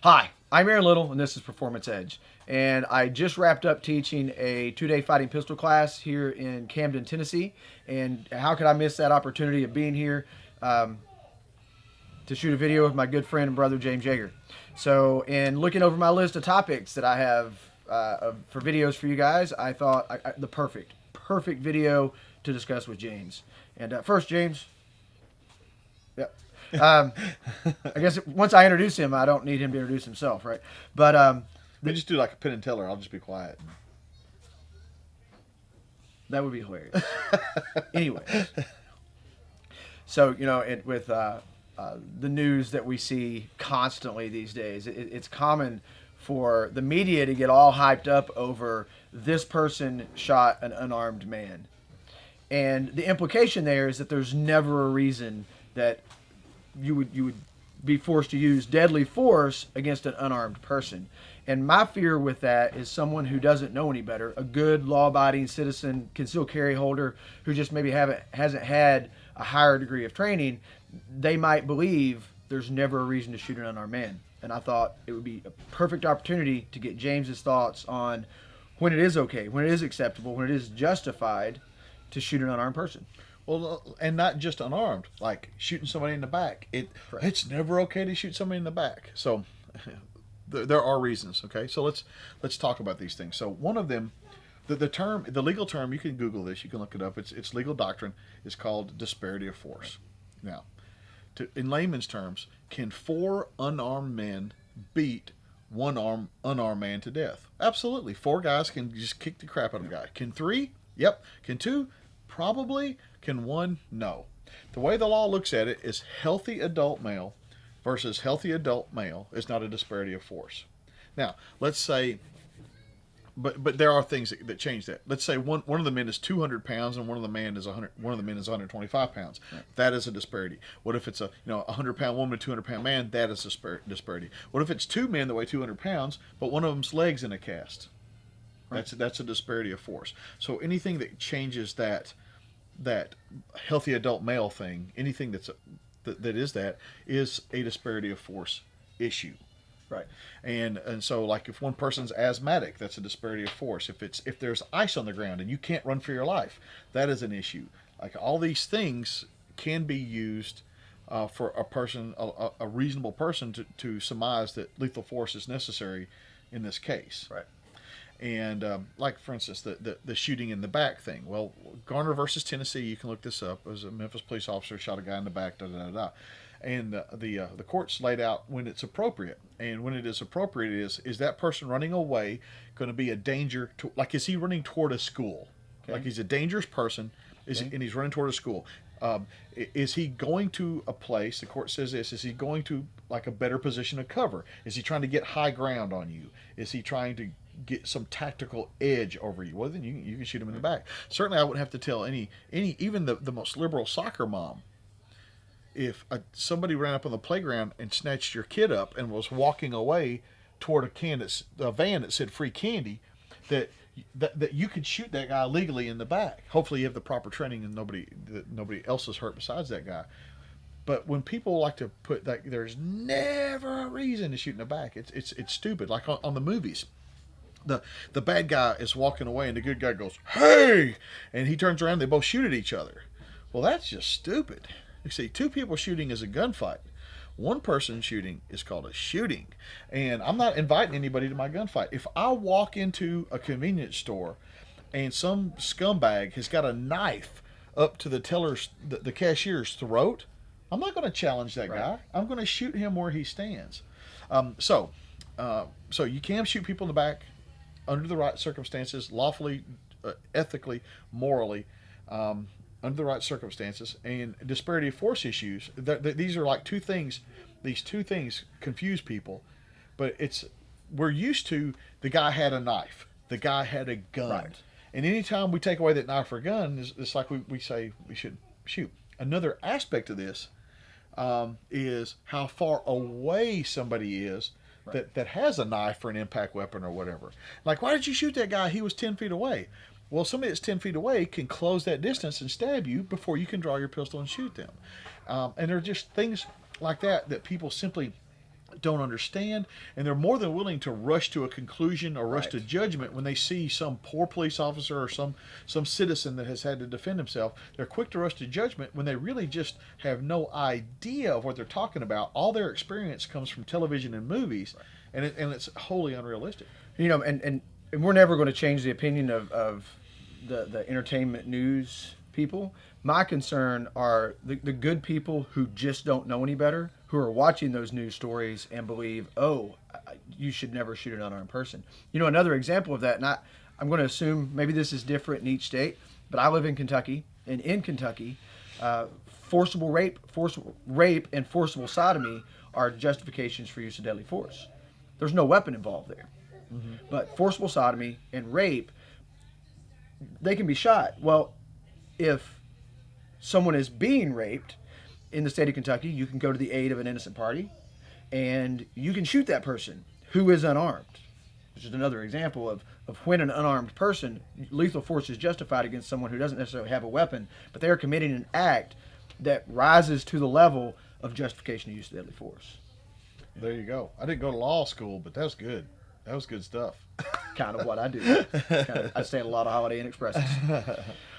Hi, I'm Aaron Little, and this is Performance Edge. And I just wrapped up teaching a 2-day fighting pistol class here in Camden, Tennessee. And how could I miss that opportunity of being here to shoot a video with my good friend and brother, James Yeager? So, in looking over my list of topics that I have for videos for you guys, I thought the perfect video to discuss with James. And first, James. Yep. I guess once I introduce him, I don't need him to introduce himself, right? But We just do like a Penn and Teller. I'll just be quiet. that would be hilarious. Anyway, so with the news that we see constantly these days, it's common for the media to get all hyped up over this person shot an unarmed man, and the implication there is that there's never a reason that you would be forced to use deadly force against an unarmed person. And my fear with that is someone who doesn't know any better, a good law-abiding citizen, concealed carry holder who just maybe hasn't had a higher degree of training, they might believe there's never a reason to shoot an unarmed man. And I thought it would be a perfect opportunity to get James's thoughts on when it is okay, when it is acceptable, when it is justified to shoot an unarmed person. Well, and not just unarmed, like shooting somebody in the back. It's never okay to shoot somebody in the back. So there are reasons. Okay, so let's talk about these things. So one of them, the legal term, you can Google this, you can look it up. It's legal doctrine. Is called disparity of force. Now, in layman's terms, can 4 unarmed men beat one unarmed man to death? Absolutely. 4 guys can just kick the crap out of a guy. Can 3? Yep. Can 2? Probably. Can 1? No. The way the law looks at it is healthy adult male versus healthy adult male is not a disparity of force. Now, let's say, but there are things that change that. Let's say one of the men is 200 pounds and one of the men is 125 pounds. Right. That is a disparity. What if it's a 100-pound woman, 200-pound man? That is a disparity. What if it's 2 men that weigh 200 pounds, but one of them's legs in a cast? Right. That's a disparity of force. So anything that changes that healthy adult male thing, anything that is a disparity of force issue. Right. And so like if one person's asthmatic, that's a disparity of force. If there's ice on the ground and you can't run for your life, that is an issue. Like all these things can be used for a person, a reasonable person to surmise that lethal force is necessary in this case. Right. And like, for instance, the shooting in the back thing. Well, Garner versus Tennessee, you can look this up. It was a Memphis police officer shot a guy in the back, da-da-da-da. And the courts laid out when it's appropriate. And when it is appropriate is that person running away going to be a danger to, like, is he running toward a school? Okay. Like he's a dangerous person, and he's running toward a school. Is he going to a place, the court says this, is he going to like a better position of cover? Is he trying to get high ground on you? Is he trying to get some tactical edge over you? Well, then you can shoot him in the back. Certainly I wouldn't have to tell any even the most liberal soccer mom, if somebody ran up on the playground and snatched your kid up and was walking away toward a van that said free candy, that you could shoot that guy legally in the back. Hopefully you have the proper training and nobody else is hurt besides that guy. But when people like to put that, there's never a reason to shoot in the back. It's stupid. Like on the movies, the bad guy is walking away and the good guy goes, "Hey!" and he turns around. They both shoot at each other. Well, that's just stupid. You see, 2 people shooting is a gunfight. 1 person shooting is called a shooting. And I'm not inviting anybody to my gunfight. If I walk into a convenience store and some scumbag has got a knife up to the cashier's throat, I'm not going to challenge that guy. I'm going to shoot him where he stands. So you can shoot people in the back under the right circumstances, lawfully, ethically, morally, under the right circumstances. And disparity of force issues, these are like 2 things. These 2 things confuse people, but we're used to the guy had a knife, the guy had a gun. Right. And anytime we take away that knife or gun, it's like we say we should shoot. Another aspect of this is how far away somebody is that has a knife or an impact weapon or whatever. Like, why did you shoot that guy? He was 10 feet away. Well, somebody that's 10 feet away can close that distance and stab you before you can draw your pistol and shoot them. And there are just things like that people simply don't understand, and they're more than willing to rush to a conclusion or rush to judgment when they see some poor police officer or some citizen that has had to defend himself. They're quick to rush to judgment when they really just have no idea of what they're talking about. All their experience comes from television and movies, and it's wholly unrealistic. You know, and we're never going to change the opinion of the entertainment news people. My concern are the good people who just don't know any better, who are watching those news stories and believe, oh, you should never shoot an unarmed person. You know, another example of that, and I'm going to assume maybe this is different in each state, but I live in Kentucky, and in Kentucky, forcible rape, and forcible sodomy are justifications for use of deadly force. There's no weapon involved there. Mm-hmm. But forcible sodomy and rape, they can be shot. Well, if someone is being raped in the state of Kentucky, you can go to the aid of an innocent party and you can shoot that person who is unarmed. Which is another example of when an unarmed person, lethal force is justified against someone who doesn't necessarily have a weapon, but they are committing an act that rises to the level of justification of use of deadly force. There you go. I didn't go to law school, but that's good. That was good stuff. Kind of what I do. I stay at a lot of Holiday Inn Expresses.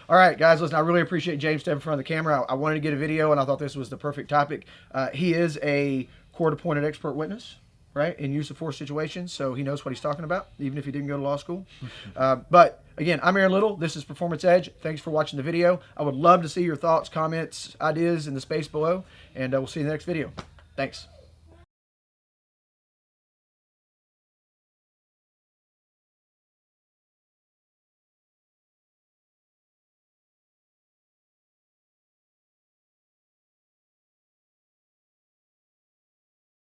All right, guys, listen, I really appreciate James stepping in front of the camera. I wanted to get a video, and I thought this was the perfect topic. He is a court-appointed expert witness, right, in use of force situations, so he knows what he's talking about, even if he didn't go to law school. But, again, I'm Aaron Little. This is Performance Edge. Thanks for watching the video. I would love to see your thoughts, comments, ideas in the space below, and we'll see you in the next video. Thanks.